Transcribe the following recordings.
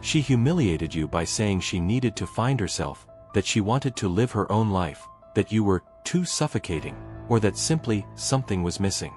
She humiliated you by saying she needed to find herself, that she wanted to live her own life, that you were too suffocating, or that simply something was missing.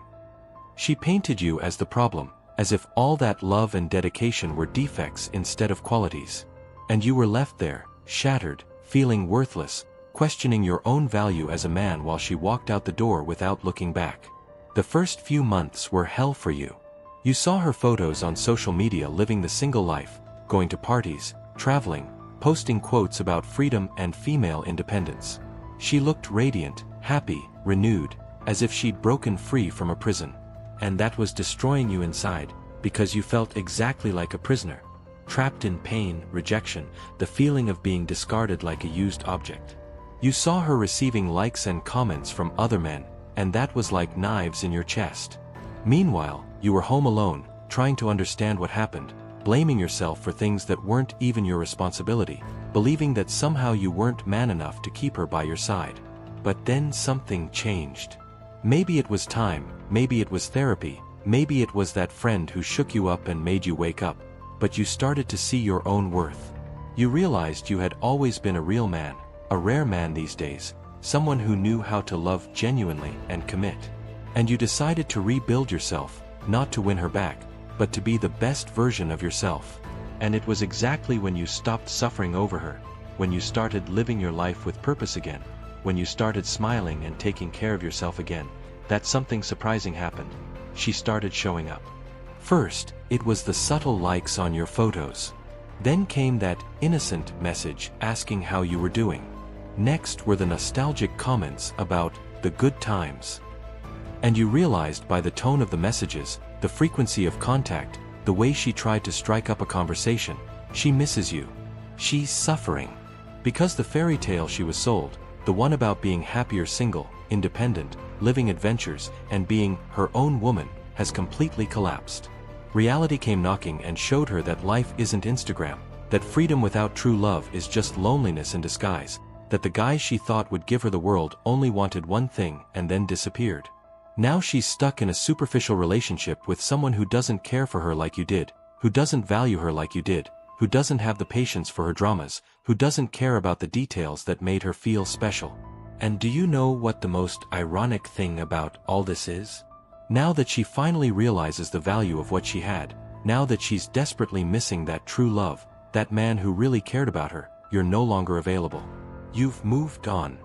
She painted you as the problem, as if all that love and dedication were defects instead of qualities. And you were left there, shattered, feeling worthless, questioning your own value as a man while she walked out the door without looking back. The first few months were hell for you. You saw her photos on social media living the single life, going to parties, traveling, posting quotes about freedom and female independence. She looked radiant, happy, renewed, as if she'd broken free from a prison. And that was destroying you inside, because you felt exactly like a prisoner, trapped in pain, rejection, the feeling of being discarded like a used object. You saw her receiving likes and comments from other men, and that was like knives in your chest. Meanwhile, you were home alone, trying to understand what happened, blaming yourself for things that weren't even your responsibility, believing that somehow you weren't man enough to keep her by your side. But then something changed. Maybe it was time, maybe it was therapy, maybe it was that friend who shook you up and made you wake up, but you started to see your own worth. You realized you had always been a real man, a rare man these days, someone who knew how to love genuinely and commit. And you decided to rebuild yourself, not to win her back, but to be the best version of yourself. And it was exactly when you stopped suffering over her, when you started living your life with purpose again, when you started smiling and taking care of yourself again, that something surprising happened. She started showing up. First, it was the subtle likes on your photos. Then came that innocent message asking how you were doing. Next were the nostalgic comments about the good times. And you realized by the tone of the messages, the frequency of contact, the way she tried to strike up a conversation, she misses you. She's suffering. Because the fairy tale she was sold, the one about being happier single, independent, living adventures, and being her own woman, has completely collapsed. Reality came knocking and showed her that life isn't Instagram, that freedom without true love is just loneliness in disguise, that the guy she thought would give her the world only wanted one thing and then disappeared. Now she's stuck in a superficial relationship with someone who doesn't care for her like you did, who doesn't value her like you did, who doesn't have the patience for her dramas, who doesn't care about the details that made her feel special. And do you know what the most ironic thing about all this is? Now that she finally realizes the value of what she had, now that she's desperately missing that true love, that man who really cared about her, you're no longer available. You've moved on.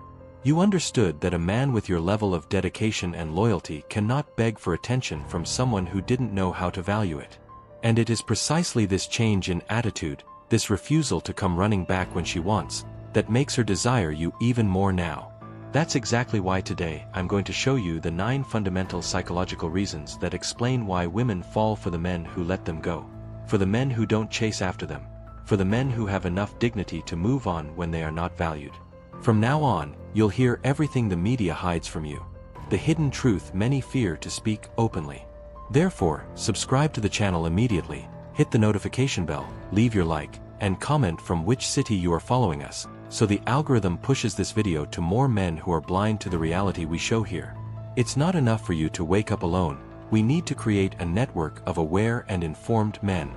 You understood that a man with your level of dedication and loyalty cannot beg for attention from someone who didn't know how to value it. And it is precisely this change in attitude, this refusal to come running back when she wants, that makes her desire you even more now. That's exactly why today I'm going to show you the 9 fundamental psychological reasons that explain why women fall for the men who let them go, for the men who don't chase after them, for the men who have enough dignity to move on when they are not valued. From now on, you'll hear everything the media hides from you, the hidden truth many fear to speak openly. Therefore, subscribe to the channel immediately, hit the notification bell, leave your like, and comment from which city you are following us, so the algorithm pushes this video to more men who are blind to the reality we show here. It's not enough for you to wake up alone, we need to create a network of aware and informed men.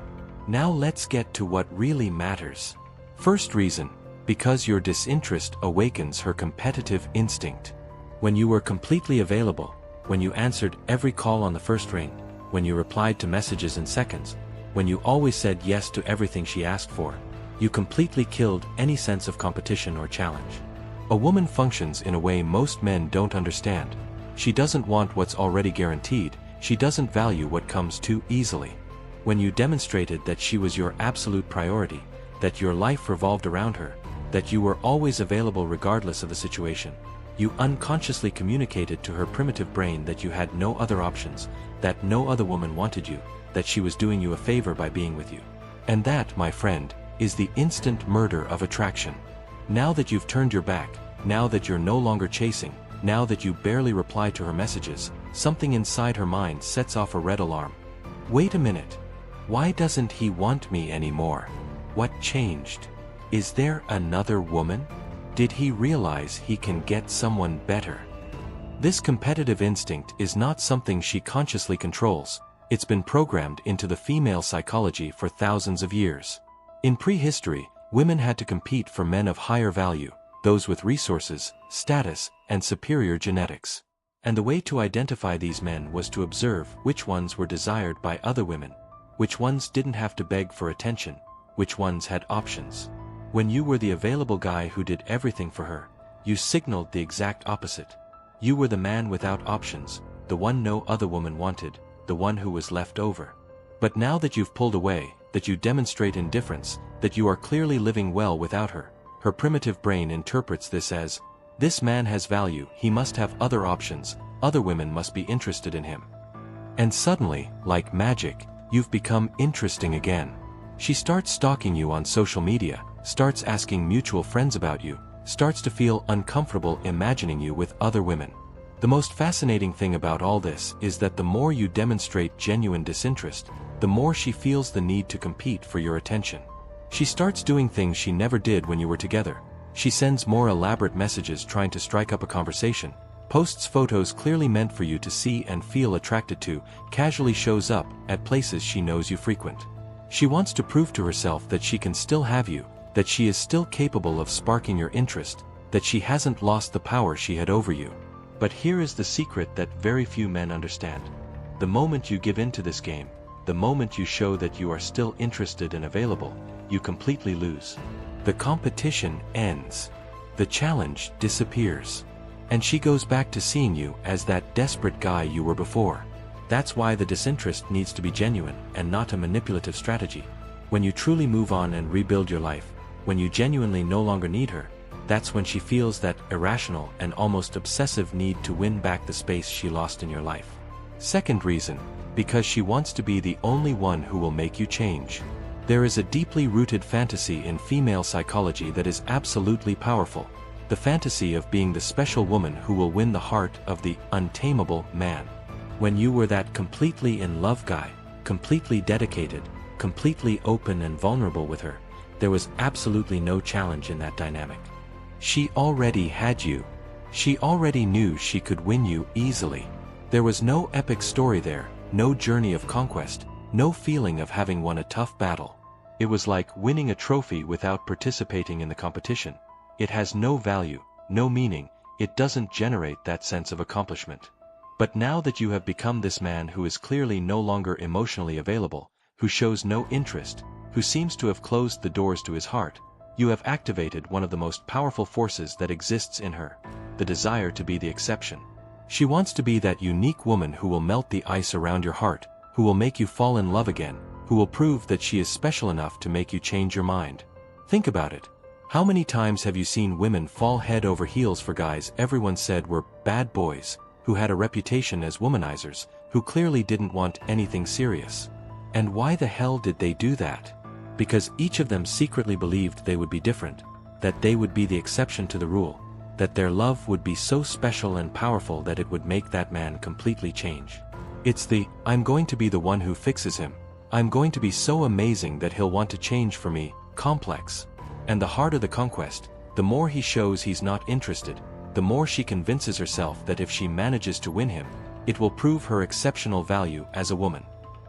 Now let's get to what really matters. First reason, because your disinterest awakens her competitive instinct. When you were completely available, when you answered every call on the first ring, when you replied to messages in seconds, when you always said yes to everything she asked for, you completely killed any sense of competition or challenge. A woman functions in a way most men don't understand. She doesn't want what's already guaranteed, she doesn't value what comes too easily. When you demonstrated that she was your absolute priority, that your life revolved around her, that you were always available regardless of the situation, you unconsciously communicated to her primitive brain that you had no other options, that no other woman wanted you, that she was doing you a favor by being with you. And that, my friend, is the instant murder of attraction. Now that you've turned your back, now that you're no longer chasing, now that you barely reply to her messages, something inside her mind sets off a red alarm. Wait a minute. Why doesn't he want me anymore? What changed? Is there another woman? Did he realize he can get someone better? This competitive instinct is not something she consciously controls. It's been programmed into the female psychology for thousands of years. In prehistory, women had to compete for men of higher value, those with resources, status, and superior genetics. And the way to identify these men was to observe which ones were desired by other women, which ones didn't have to beg for attention, which ones had options. When you were the available guy who did everything for her, you signaled the exact opposite. You were the man without options, the one no other woman wanted, the one who was left over. But now that you've pulled away, that you demonstrate indifference, that you are clearly living well without her, her primitive brain interprets this as, this man has value, he must have other options, other women must be interested in him. And suddenly, like magic, you've become interesting again. She starts stalking you on social media, starts asking mutual friends about you, starts to feel uncomfortable imagining you with other women. The most fascinating thing about all this is that the more you demonstrate genuine disinterest, the more she feels the need to compete for your attention. She starts doing things she never did when you were together. She sends more elaborate messages trying to strike up a conversation, posts photos clearly meant for you to see and feel attracted to, casually shows up at places she knows you frequent. She wants to prove to herself that she can still have you, that she is still capable of sparking your interest, that she hasn't lost the power she had over you. But here is the secret that very few men understand. The moment you give in to this game, the moment you show that you are still interested and available, you completely lose. The competition ends. The challenge disappears. And she goes back to seeing you as that desperate guy you were before. That's why the disinterest needs to be genuine and not a manipulative strategy. When you truly move on and rebuild your life, when you genuinely no longer need her, that's when she feels that irrational and almost obsessive need to win back the space she lost in your life. Second reason, because she wants to be the only one who will make you change. There is a deeply rooted fantasy in female psychology that is absolutely powerful. The fantasy of being the special woman who will win the heart of the untamable man. When you were that completely in love guy, completely dedicated, completely open and vulnerable with her, there was absolutely no challenge in that dynamic. She already had you. She already knew she could win you easily. There was no epic story there, no journey of conquest, no feeling of having won a tough battle. It was like winning a trophy without participating in the competition. It has no value, no meaning, it doesn't generate that sense of accomplishment. But now that you have become this man who is clearly no longer emotionally available, who shows no interest, who seems to have closed the doors to his heart, you have activated one of the most powerful forces that exists in her, the desire to be the exception. She wants to be that unique woman who will melt the ice around your heart, who will make you fall in love again, who will prove that she is special enough to make you change your mind. Think about it. How many times have you seen women fall head over heels for guys everyone said were bad boys, who had a reputation as womanizers, who clearly didn't want anything serious? And why the hell did they do that? Because each of them secretly believed they would be different, that they would be the exception to the rule, that their love would be so special and powerful that it would make that man completely change. It's the, I'm going to be the one who fixes him, I'm going to be so amazing that he'll want to change for me, complex. And the harder the conquest, the more he shows he's not interested, the more she convinces herself that if she manages to win him, it will prove her exceptional value as a woman.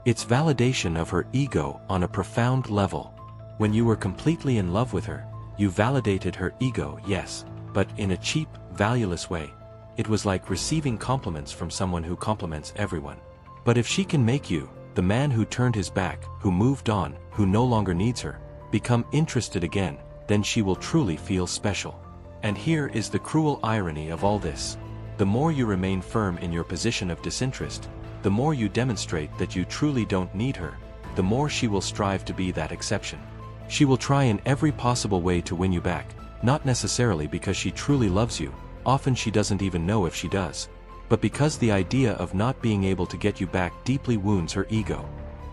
It's validation of her ego on a profound level. When you were completely in love with her, you validated her ego, yes, but in a cheap, valueless way. It was like receiving compliments from someone who compliments everyone. But if she can make you, the man who turned his back, who moved on, who no longer needs her, become interested again, then she will truly feel special. And here is the cruel irony of all this. The more you remain firm in your position of disinterest, the more you demonstrate that you truly don't need her, the more she will strive to be that exception. She will try in every possible way to win you back, not necessarily because she truly loves you, often she doesn't even know if she does, but because the idea of not being able to get you back deeply wounds her ego.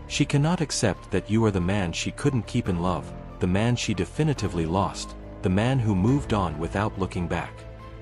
She cannot accept that you are the man she couldn't keep in love, the man she definitively lost, the man who moved on without looking back.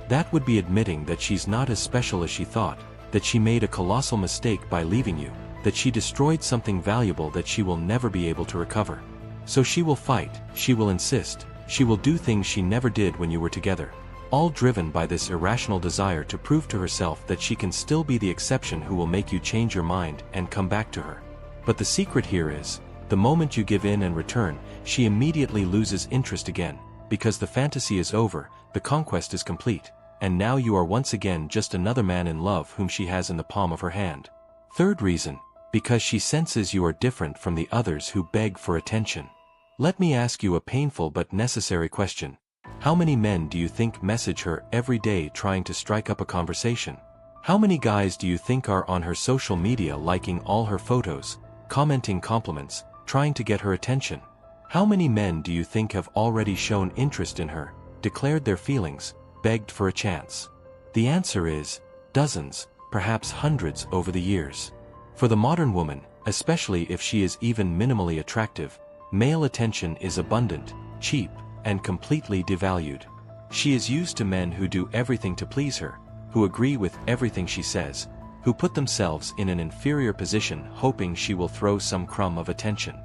That would be admitting that she's not as special as she thought, that she made a colossal mistake by leaving you, that she destroyed something valuable that she will never be able to recover. So she will fight, she will insist, she will do things she never did when you were together, all driven by this irrational desire to prove to herself that she can still be the exception who will make you change your mind and come back to her. But the secret here is, The moment you give in and return, she immediately loses interest again, because the fantasy is over, the conquest is complete, and now you are once again just another man in love whom she has in the palm of her hand. Third reason, because she senses you are different from the others who beg for attention. Let me ask you a painful but necessary question. How many men do you think message her every day trying to strike up a conversation? How many guys do you think are on her social media liking all her photos, commenting compliments, trying to get her attention? How many men do you think have already shown interest in her, declared their feelings, begged for a chance? The answer is dozens, perhaps hundreds over the years. For the modern woman, especially if she is even minimally attractive, male attention is abundant, cheap, and completely devalued. She is used to men who do everything to please her, who agree with everything she says, who put themselves in an inferior position hoping she will throw some crumb of attention.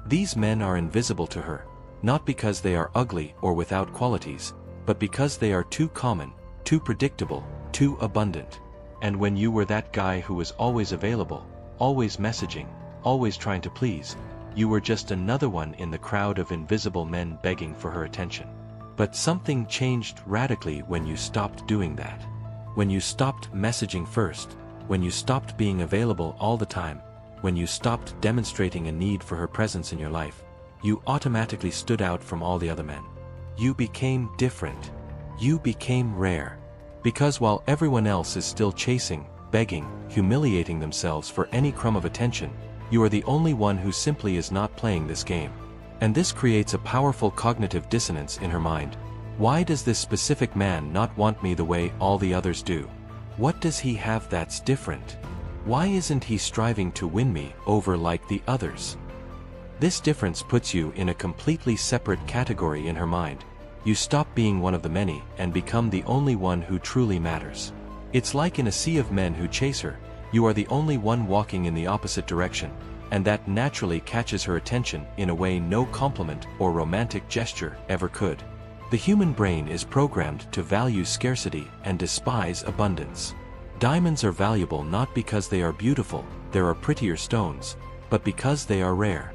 These men are invisible to her, not because they are ugly or without qualities, but because they are too common, too predictable, too abundant. And when you were that guy who was always available, always messaging, always trying to please, you were just another one in the crowd of invisible men begging for her attention. But something changed radically when you stopped doing that. When you stopped messaging first, when you stopped being available all the time, when you stopped demonstrating a need for her presence in your life, you automatically stood out from all the other men. You became different. You became rare. Because while everyone else is still chasing, begging, humiliating themselves for any crumb of attention, you are the only one who simply is not playing this game. And this creates a powerful cognitive dissonance in her mind. Why does this specific man not want me the way all the others do? What does he have that's different? Why isn't he striving to win me over like the others? This difference puts you in a completely separate category in her mind. You stop being one of the many and become the only one who truly matters. It's like in a sea of men who chase her, you are the only one walking in the opposite direction, and that naturally catches her attention in a way no compliment or romantic gesture ever could. The human brain is programmed to value scarcity and despise abundance. Diamonds are valuable not because they are beautiful, there are prettier stones, but because they are rare.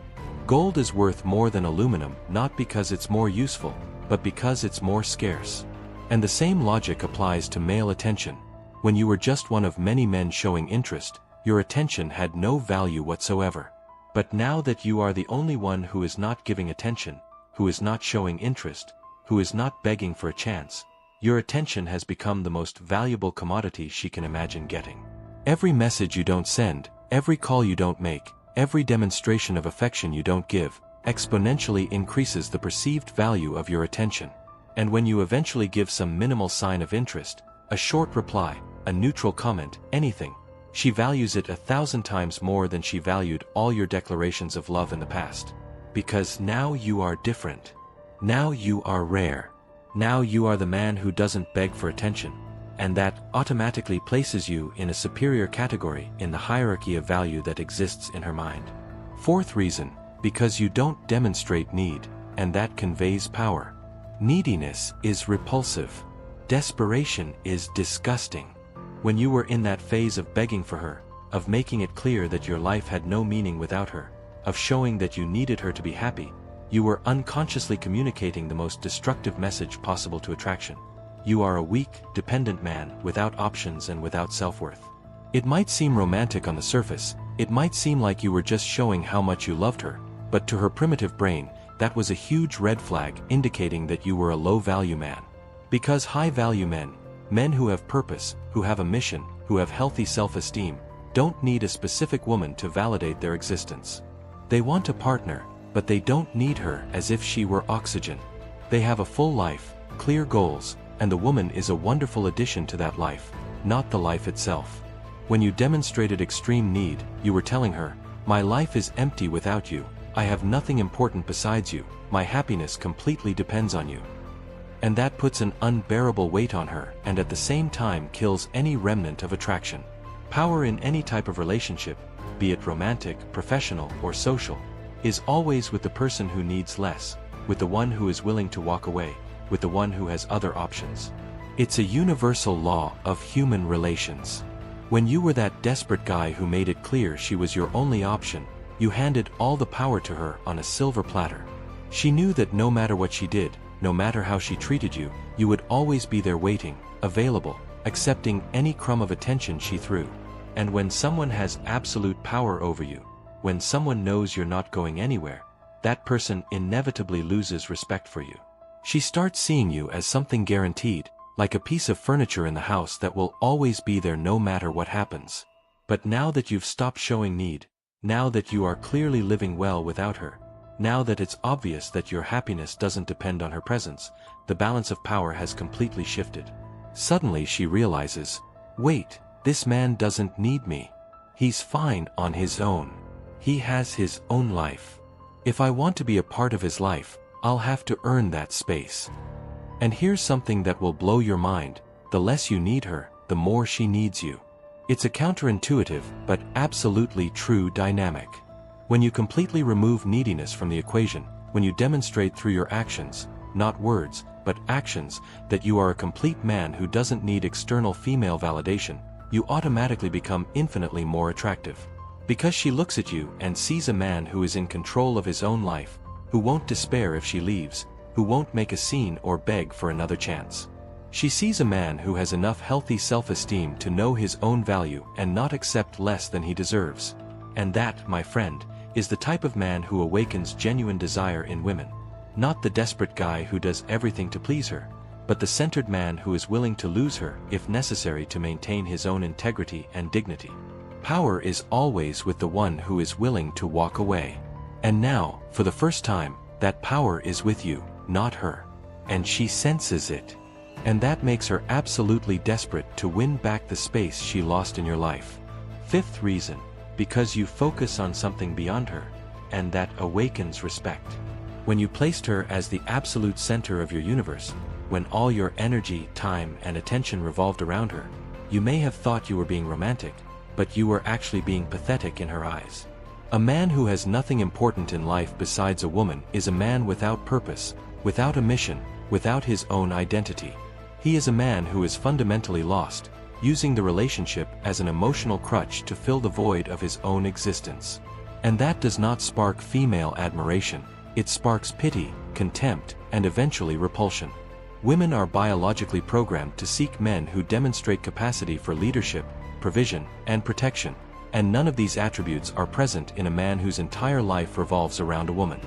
Gold is worth more than aluminum not because it's more useful, but because it's more scarce. And the same logic applies to male attention. When you were just one of many men showing interest, your attention had no value whatsoever. But now that you are the only one who is not giving attention, who is not showing interest, who is not begging for a chance, your attention has become the most valuable commodity she can imagine getting. Every message you don't send, every call you don't make, every demonstration of affection you don't give, exponentially increases the perceived value of your attention. And when you eventually give some minimal sign of interest, a short reply, a neutral comment, anything, she values it 1,000 times more than she valued all your declarations of love in the past. Because now you are different. Now you are rare. Now you are the man who doesn't beg for attention, and that automatically places you in a superior category in the hierarchy of value that exists in her mind. Fourth reason, because you don't demonstrate need, and that conveys power. Neediness is repulsive. Desperation is disgusting. When you were in that phase of begging for her, of making it clear that your life had no meaning without her, of showing that you needed her to be happy, you were unconsciously communicating the most destructive message possible to attraction. You are a weak, dependent man without options and without self-worth. It might seem romantic on the surface, it might seem like you were just showing how much you loved her, but to her primitive brain, that was a huge red flag indicating that you were a low-value man. Because high-value men, men who have purpose, who have a mission, who have healthy self-esteem, don't need a specific woman to validate their existence. They want a partner, but they don't need her as if she were oxygen. They have a full life, clear goals, and the woman is a wonderful addition to that life, not the life itself. When you demonstrated extreme need, you were telling her, "My life is empty without you, I have nothing important besides you, my happiness completely depends on you." And that puts an unbearable weight on her and at the same time kills any remnant of attraction. Power in any type of relationship, be it romantic, professional, or social, is always with the person who needs less, with the one who is willing to walk away, with the one who has other options. It's a universal law of human relations. When you were that desperate guy who made it clear she was your only option, You handed all the power to her on a silver platter. She knew that no matter what she did, no matter how she treated you, you would always be there waiting, available, accepting any crumb of attention she threw. And when someone has absolute power over you, when someone knows you're not going anywhere, that person inevitably loses respect for you. She starts seeing you as something guaranteed, like a piece of furniture in the house that will always be there no matter what happens. But now that you've stopped showing need, now that you are clearly living well without her, now that it's obvious that your happiness doesn't depend on her presence, the balance of power has completely shifted. Suddenly she realizes, wait, this man doesn't need me. He's fine on his own. He has his own life. If I want to be a part of his life, I'll have to earn that space. And here's something that will blow your mind: the less you need her, the more she needs you. It's a counterintuitive, but absolutely true dynamic. When you completely remove neediness from the equation, when you demonstrate through your actions, not words, but actions, that you are a complete man who doesn't need external female validation, you automatically become infinitely more attractive. Because she looks at you and sees a man who is in control of his own life, who won't despair if she leaves, who won't make a scene or beg for another chance. She sees a man who has enough healthy self-esteem to know his own value and not accept less than he deserves. And that, my friend, is the type of man who awakens genuine desire in women. Not the desperate guy who does everything to please her, but the centered man who is willing to lose her if necessary to maintain his own integrity and dignity. Power is always with the one who is willing to walk away. And now, for the first time, that power is with you, not her. And she senses it. And that makes her absolutely desperate to win back the space she lost in your life. Fifth reason: because you focus on something beyond her, and that awakens respect. When you placed her as the absolute center of your universe, when all your energy, time, and attention revolved around her, you may have thought you were being romantic, but you were actually being pathetic in her eyes. A man who has nothing important in life besides a woman is a man without purpose, without a mission, without his own identity. He is a man who is fundamentally lost, using the relationship as an emotional crutch to fill the void of his own existence. And that does not spark female admiration. It sparks pity, contempt, and eventually repulsion. Women are biologically programmed to seek men who demonstrate capacity for leadership, provision, and protection, and none of these attributes are present in a man whose entire life revolves around a woman.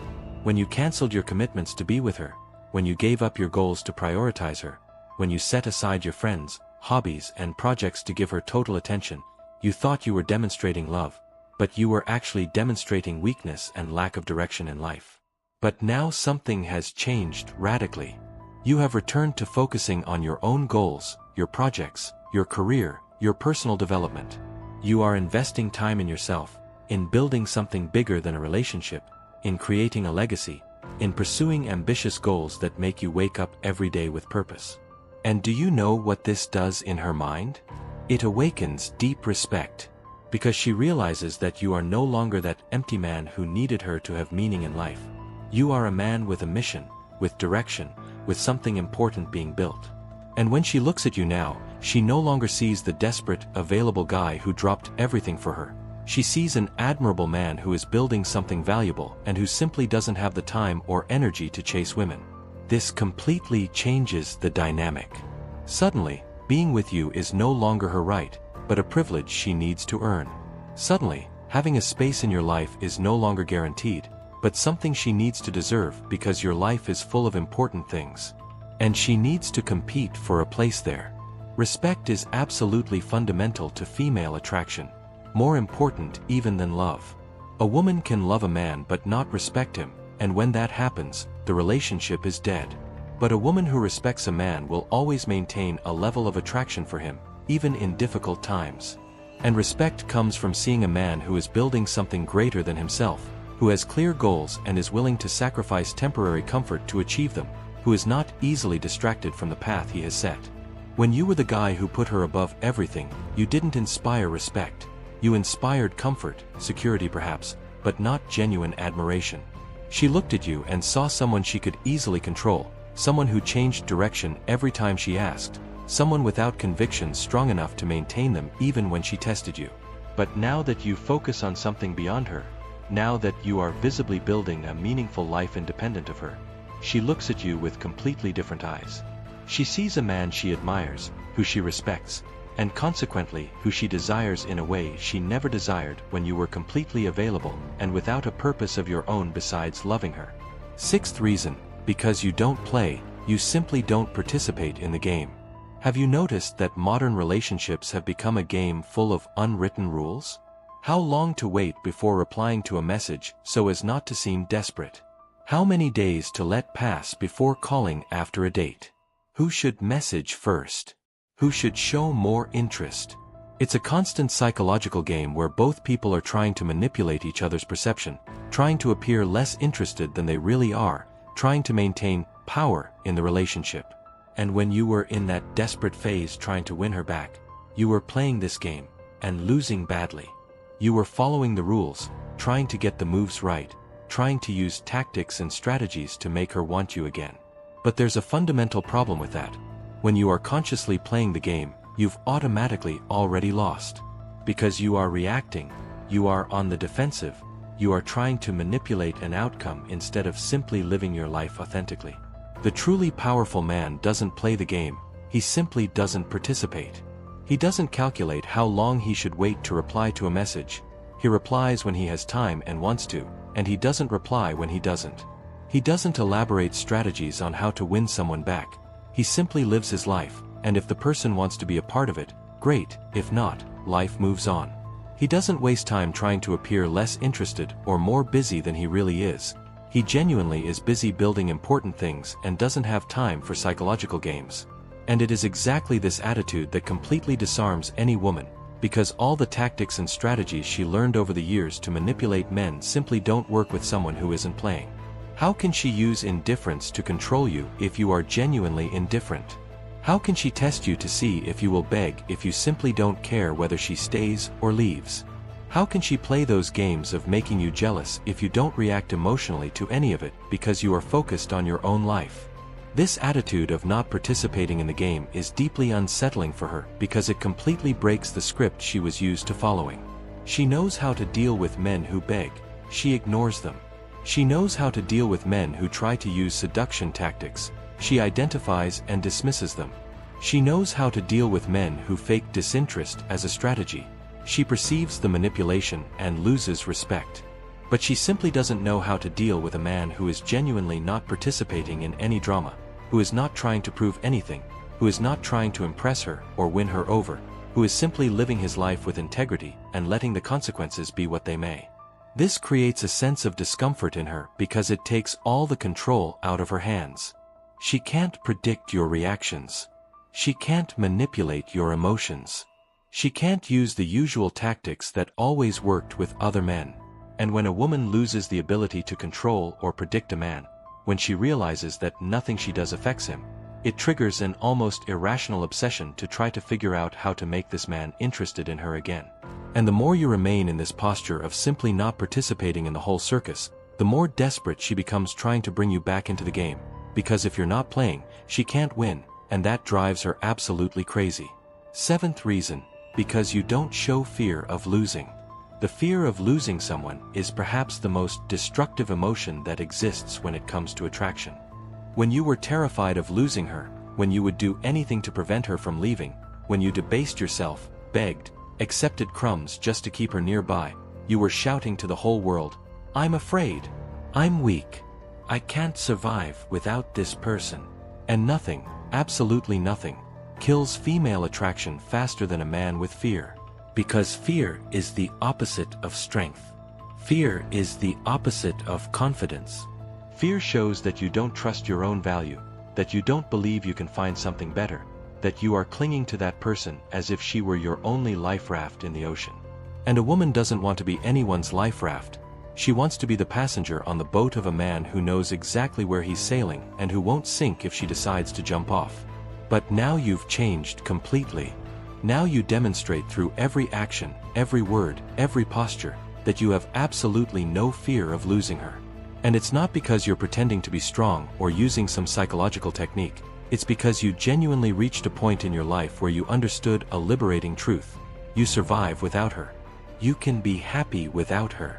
When you canceled your commitments to be with her, when you gave up your goals to prioritize her, when you set aside your friends, hobbies, and projects to give her total attention, you thought you were demonstrating love, but you were actually demonstrating weakness and lack of direction in life. But now something has changed radically. You have returned to focusing on your own goals, your projects, your career, your personal development. You are investing time in yourself, in building something bigger than a relationship, in creating a legacy, in pursuing ambitious goals that make you wake up every day with purpose. And do you know what this does in her mind? It awakens deep respect, because she realizes that you are no longer that empty man who needed her to have meaning in life. You are a man with a mission, with direction, with something important being built. And when she looks at you now, she no longer sees the desperate, available guy who dropped everything for her. She sees an admirable man who is building something valuable and who simply doesn't have the time or energy to chase women. This completely changes the dynamic. Suddenly, being with you is no longer her right, but a privilege she needs to earn. Suddenly, having a space in your life is no longer guaranteed, but something she needs to deserve because your life is full of important things. And she needs to compete for a place there. Respect is absolutely fundamental to female attraction, more important even than love. A woman can love a man but not respect him, and when that happens, the relationship is dead. But a woman who respects a man will always maintain a level of attraction for him, even in difficult times. And respect comes from seeing a man who is building something greater than himself, who has clear goals and is willing to sacrifice temporary comfort to achieve them, who is not easily distracted from the path he has set. When you were the guy who put her above everything, you didn't inspire respect. You inspired comfort, security perhaps, but not genuine admiration. She looked at you and saw someone she could easily control, someone who changed direction every time she asked, someone without convictions strong enough to maintain them even when she tested you. But now that you focus on something beyond her, Now that you are visibly building a meaningful life independent of her, she looks at you with completely different eyes. She sees a man she admires, who she respects, and consequently who she desires in a way she never desired when you were completely available and without a purpose of your own besides loving her. Sixth reason, because you don't play, you simply don't participate in the game. Have you noticed that modern relationships have become a game full of unwritten rules? How long to wait before replying to a message so as not to seem desperate? How many days to let pass before calling after a date? Who should message first? Who should show more interest? It's a constant psychological game where both people are trying to manipulate each other's perception, trying to appear less interested than they really are, trying to maintain power in the relationship. And when you were in that desperate phase trying to win her back, you were playing this game, and losing badly. You were following the rules, trying to get the moves right, trying to use tactics and strategies to make her want you again. But there's a fundamental problem with that. When you are consciously playing the game, you've automatically already lost. Because you are reacting, you are on the defensive, you are trying to manipulate an outcome instead of simply living your life authentically. The truly powerful man doesn't play the game, he simply doesn't participate. He doesn't calculate how long he should wait to reply to a message. He replies when he has time and wants to, and he doesn't reply when he doesn't. He doesn't elaborate strategies on how to win someone back. He simply lives his life, and if the person wants to be a part of it, great, if not, life moves on. He doesn't waste time trying to appear less interested or more busy than he really is. He genuinely is busy building important things and doesn't have time for psychological games. And it is exactly this attitude that completely disarms any woman, because all the tactics and strategies she learned over the years to manipulate men simply don't work with someone who isn't playing. How can she use indifference to control you if you are genuinely indifferent? How can she test you to see if you will beg if you simply don't care whether she stays or leaves? How can she play those games of making you jealous if you don't react emotionally to any of it because you are focused on your own life? This attitude of not participating in the game is deeply unsettling for her because it completely breaks the script she was used to following. She knows how to deal with men who beg, she ignores them. She knows how to deal with men who try to use seduction tactics, she identifies and dismisses them. She knows how to deal with men who fake disinterest as a strategy. She perceives the manipulation and loses respect. But she simply doesn't know how to deal with a man who is genuinely not participating in any drama, who is not trying to prove anything, who is not trying to impress her or win her over, who is simply living his life with integrity and letting the consequences be what they may. This creates a sense of discomfort in her because it takes all the control out of her hands. She can't predict your reactions. She can't manipulate your emotions. She can't use the usual tactics that always worked with other men. And when a woman loses the ability to control or predict a man, when she realizes that nothing she does affects him, it triggers an almost irrational obsession to try to figure out how to make this man interested in her again. And the more you remain in this posture of simply not participating in the whole circus, the more desperate she becomes trying to bring you back into the game, because if you're not playing, she can't win, and that drives her absolutely crazy. Seventh reason, because you don't show fear of losing. The fear of losing someone is perhaps the most destructive emotion that exists when it comes to attraction. When you were terrified of losing her, when you would do anything to prevent her from leaving, when you debased yourself, begged, accepted crumbs just to keep her nearby, you were shouting to the whole world, "I'm afraid. I'm weak. I can't survive without this person." And nothing, absolutely nothing, kills female attraction faster than a man with fear. Because fear is the opposite of strength. Fear is the opposite of confidence. Fear shows that you don't trust your own value, that you don't believe you can find something better, that you are clinging to that person as if she were your only life raft in the ocean. And a woman doesn't want to be anyone's life raft. She wants to be the passenger on the boat of a man who knows exactly where he's sailing and who won't sink if she decides to jump off. But now you've changed completely. Now you demonstrate through every action, every word, every posture, that you have absolutely no fear of losing her. And it's not because you're pretending to be strong or using some psychological technique. It's because you genuinely reached a point in your life where you understood a liberating truth. You survive without her. You can be happy without her.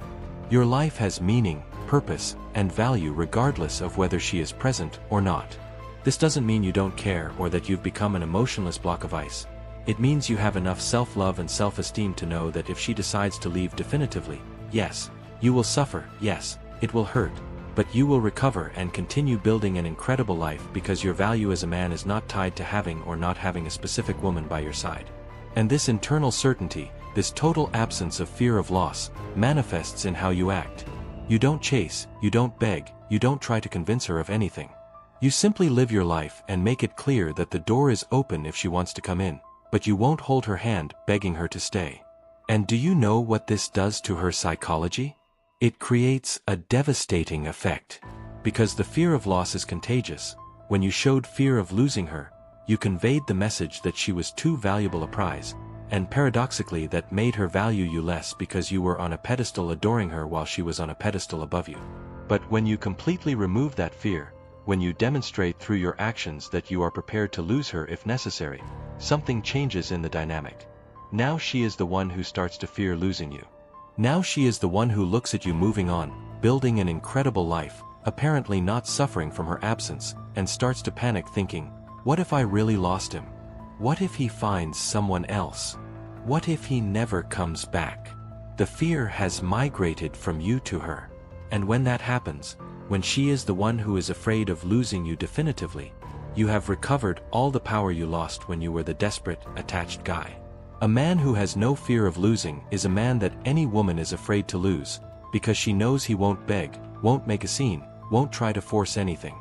Your life has meaning, purpose, and value regardless of whether she is present or not. This doesn't mean you don't care or that you've become an emotionless block of ice. It means you have enough self-love and self-esteem to know that if she decides to leave definitively, yes, you will suffer, yes, it will hurt, but you will recover and continue building an incredible life because your value as a man is not tied to having or not having a specific woman by your side. And this internal certainty, this total absence of fear of loss, manifests in how you act. You don't chase, you don't beg, you don't try to convince her of anything. You simply live your life and make it clear that the door is open if she wants to come in, but you won't hold her hand begging her to stay. And do you know what this does to her psychology? It creates a devastating effect. Because the fear of loss is contagious, when you showed fear of losing her, you conveyed the message that she was too valuable a prize, and paradoxically that made her value you less because you were on a pedestal adoring her while she was on a pedestal above you. But when you completely remove that fear, when you demonstrate through your actions that you are prepared to lose her if necessary, something changes in the dynamic. Now she is the one who starts to fear losing you. Now she is the one who looks at you moving on, building an incredible life, apparently not suffering from her absence, and starts to panic thinking, what if I really lost him? What if he finds someone else? What if he never comes back? The fear has migrated from you to her. And when that happens, when she is the one who is afraid of losing you definitively, you have recovered all the power you lost when you were the desperate, attached guy. A man who has no fear of losing is a man that any woman is afraid to lose, because she knows he won't beg, won't make a scene, won't try to force anything.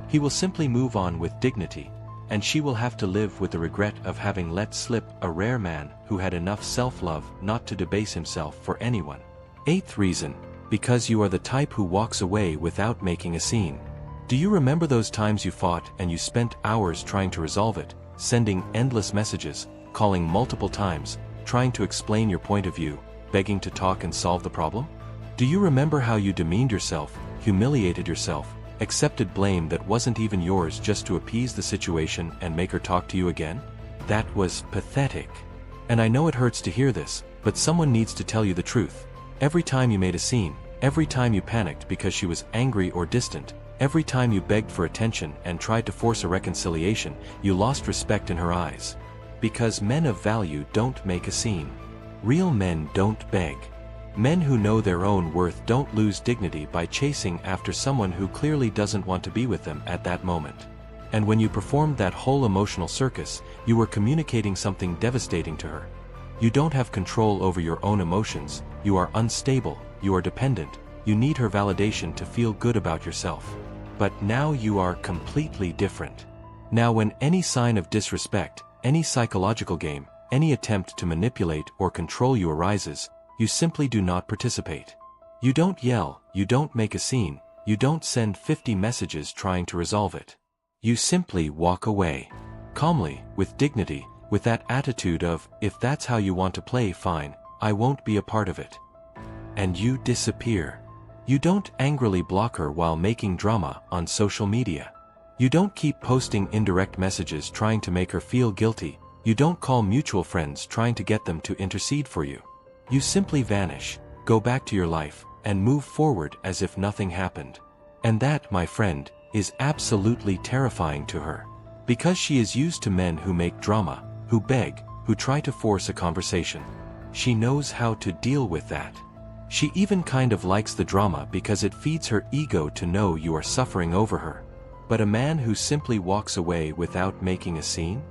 He will simply move on with dignity, and she will have to live with the regret of having let slip a rare man who had enough self-love not to debase himself for anyone. 8th reason, because you are the type who walks away without making a scene. Do you remember those times you fought and you spent hours trying to resolve it, sending endless messages, calling multiple times, trying to explain your point of view, begging to talk and solve the problem? Do you remember how you demeaned yourself, humiliated yourself, accepted blame that wasn't even yours just to appease the situation and make her talk to you again? That was pathetic. And I know it hurts to hear this, but someone needs to tell you the truth. Every time you made a scene, every time you panicked because she was angry or distant, every time you begged for attention and tried to force a reconciliation, you lost respect in her eyes. Because men of value don't make a scene. Real men don't beg. Men who know their own worth don't lose dignity by chasing after someone who clearly doesn't want to be with them at that moment. And when you performed that whole emotional circus, you were communicating something devastating to her. You don't have control over your own emotions, you are unstable, you are dependent, you need her validation to feel good about yourself. But now you are completely different. Now when any sign of disrespect, any psychological game, any attempt to manipulate or control you arises, you simply do not participate. You don't yell, you don't make a scene, you don't send 50 messages trying to resolve it. You simply walk away. Calmly, with dignity, with that attitude of, if that's how you want to play, fine, I won't be a part of it. And you disappear. You don't angrily block her while making drama on social media. You don't keep posting indirect messages trying to make her feel guilty. You don't call mutual friends trying to get them to intercede for you. You simply vanish, go back to your life, and move forward as if nothing happened. And that, my friend, is absolutely terrifying to her. Because she is used to men who make drama, who beg, who try to force a conversation. She knows how to deal with that. She even kind of likes the drama because it feeds her ego to know you are suffering over her. But a man who simply walks away without making a scene?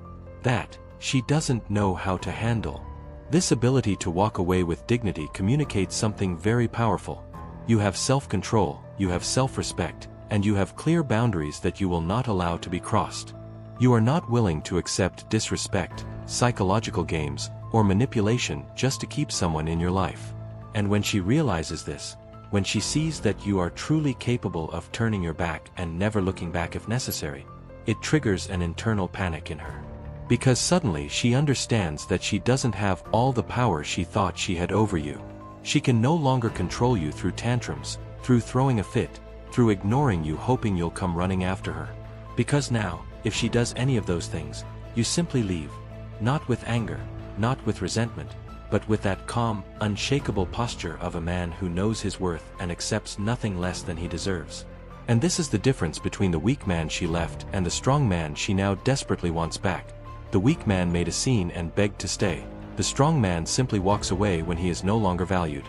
That, she doesn't know how to handle. This ability to walk away with dignity communicates something very powerful. You have self-control, you have self-respect, and you have clear boundaries that you will not allow to be crossed. You are not willing to accept disrespect, psychological games, or manipulation just to keep someone in your life. And when she realizes this, when she sees that you are truly capable of turning your back and never looking back if necessary, it triggers an internal panic in her. Because suddenly she understands that she doesn't have all the power she thought she had over you. She can no longer control you through tantrums, through throwing a fit, through ignoring you hoping you'll come running after her. Because now, if she does any of those things, you simply leave. Not with anger, not with resentment, but with that calm, unshakable posture of a man who knows his worth and accepts nothing less than he deserves. And this is the difference between the weak man she left and the strong man she now desperately wants back. The weak man made a scene and begged to stay. The strong man simply walks away when he is no longer valued.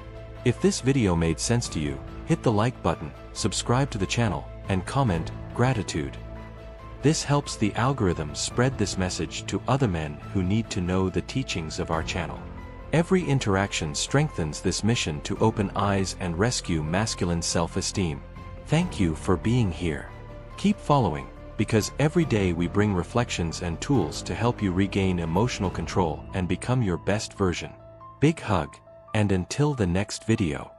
If this video made sense to you, hit the like button, subscribe to the channel, and comment, "Gratitude." This helps the algorithm spread this message to other men who need to know the teachings of our channel. Every interaction strengthens this mission to open eyes and rescue masculine self-esteem. Thank you for being here. Keep following, because every day we bring reflections and tools to help you regain emotional control and become your best version. Big hug, and until the next video.